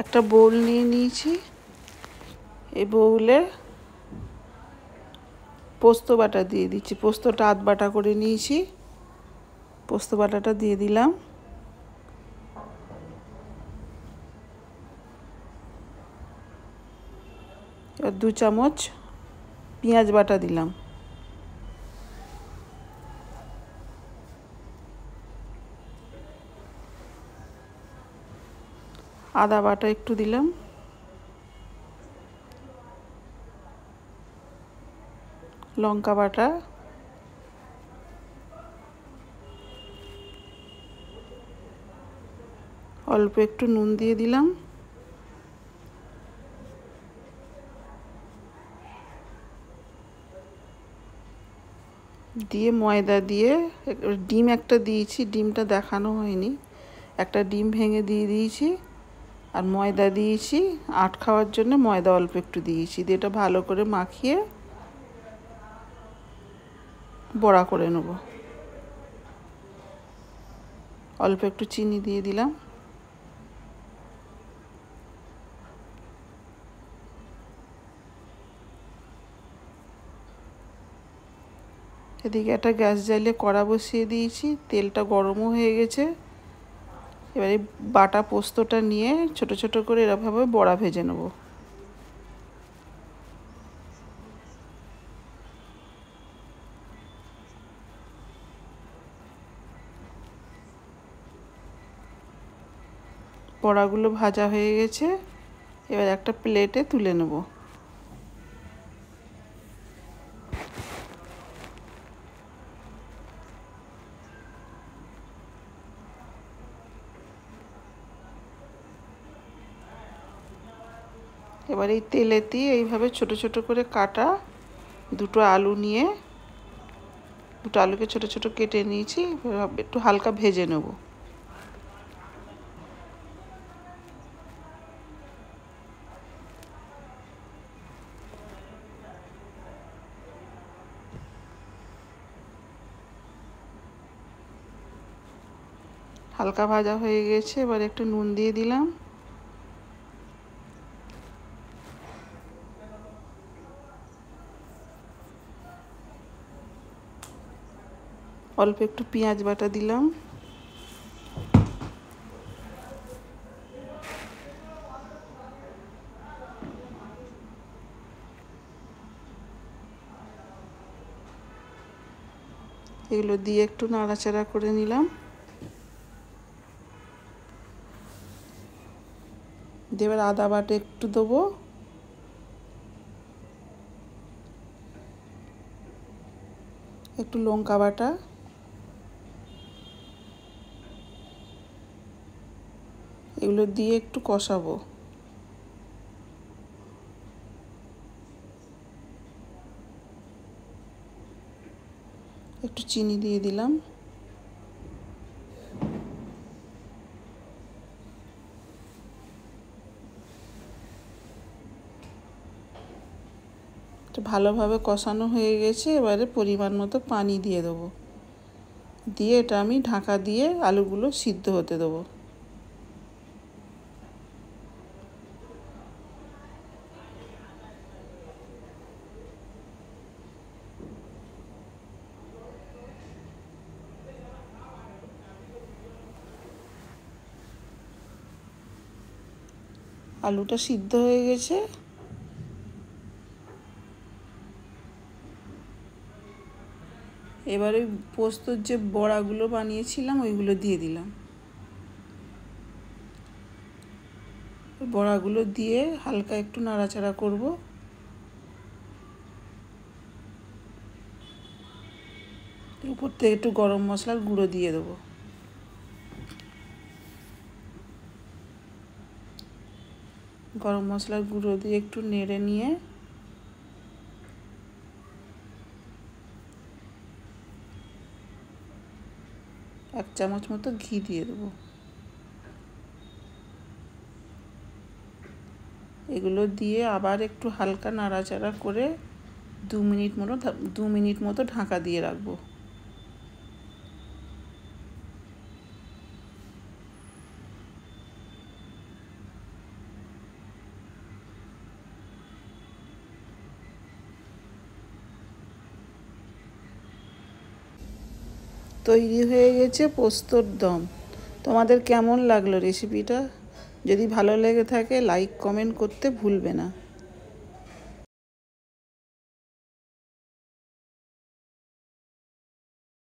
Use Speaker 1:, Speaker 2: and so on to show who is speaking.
Speaker 1: একটা বোল নিয়ে নিয়েছি। এই বোলে পোস্ত বাটা দিয়ে দিচ্ছি। পোস্তটা আধ বাটা করে নিয়েছি, পোস্ত বাটাটা দিয়ে দিলাম। এবার 2 চামচ পেঁয়াজ বাটা দিলাম। আদা বাটা একটু দিলাম। লঙ্কা বাটা, অল্প একটু নুন দিয়ে দিলাম। দিয়ে ময়দা দিয়ে, ডিম একটা দিয়েছি, ডিমটা দেখানো হয়নি। একটা ডিম ভেঙে দিয়ে দিয়েছি, আর ময়দা দিয়েছি। আট খাওয়ার জন্য ময়দা অল্প একটু দিয়েছি। দিয়ে এটা ভালো করে মাখিয়ে বড়া করে নেব। অল্প একটু চিনি দিয়ে দিলাম। এদিকে একটা গ্যাস জ্বালিয়ে কড়া বসিয়ে দিয়েছি, তেলটা গরমও হয়ে গেছে। এবারে বাটা পোস্তটা নিয়ে ছোট ছোট করে এরকমভাবে বড়া ভেজে নেব। বড়াগুলো ভাজা হয়ে গেছে, এবার একটা প্লেটে তুলে নেব। এবার এই তেলেতেই এইভাবে ছোট ছোট করে কাটা দুটো আলু নিয়ে, দুটো আলুকে ছোট ছোট কেটে নিয়েছি, একটু হালকা ভেজে নেব। হালকা ভাজা হয়ে গেছে, এবার একটু নুন দিয়ে দিলাম। অল্প একটু পেঁয়াজ বাটা দিলাম। এগুলো দিয়ে একটু নাড়াচাড়া করে নিলাম। দিয়ে এবার আদা বাটা একটু দেবো, একটু লঙ্কা বাটা, এগুলো দিয়ে একটু কষাবো। একটু চিনি দিয়ে দিলাম। ভালোভাবে কষানো হয়ে গেছে, এবারে পরিমাণ মতো পানি দিয়ে দেবো। দিয়ে এটা আমি ঢাকা দিয়ে আলুগুলো সিদ্ধ হতে দেবো। আলুটা সিদ্ধ হয়ে গেছে। এবারে পোস্তর যে বড়াগুলো বানিয়েছিলাম ওইগুলো দিয়ে দিলাম। বড়াগুলো দিয়ে হালকা একটু নাড়াচাড়া করব। উপর থেকে একটু গরম মশলার গুঁড়ো দিয়ে দেবো। গরম মশলার গুঁড়ো দিয়ে একটু নেড়ে নিয়ে এক চামচ মতো ঘি দিয়ে দেবো। এগুলো দিয়ে আবার একটু হালকা নাড়াচাড়া করে 2 মিনিট মতো ঢাকা দিয়ে রাখবো। তৈরি হয়ে গেছে পোস্তর দম। তোমাদের কেমন লাগলো রেসিপিটা? যদি ভালো লেগে থাকে লাইক কমেন্ট করতে ভুলবে না।